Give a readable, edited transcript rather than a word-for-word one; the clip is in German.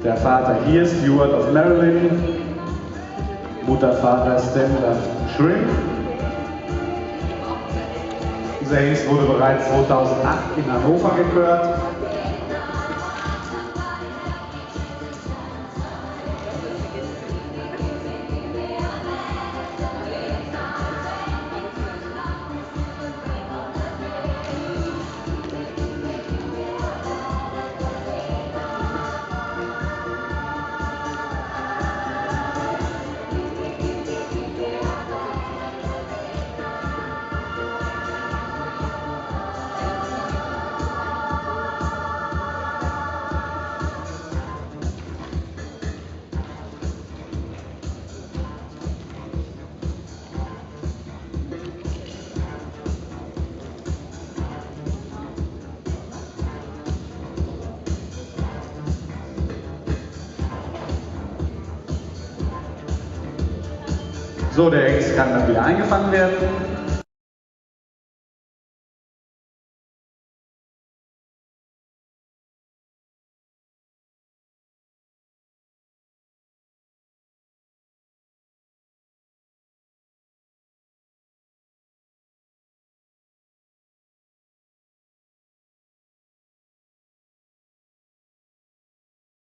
Der Vater hier, Stuart of Maryland. Mutter, Vater, Stand-Up Shrimp. Dieser Hengst wurde bereits 2008 in Hannover gehört. So, der Hengst kann dann wieder eingefangen werden.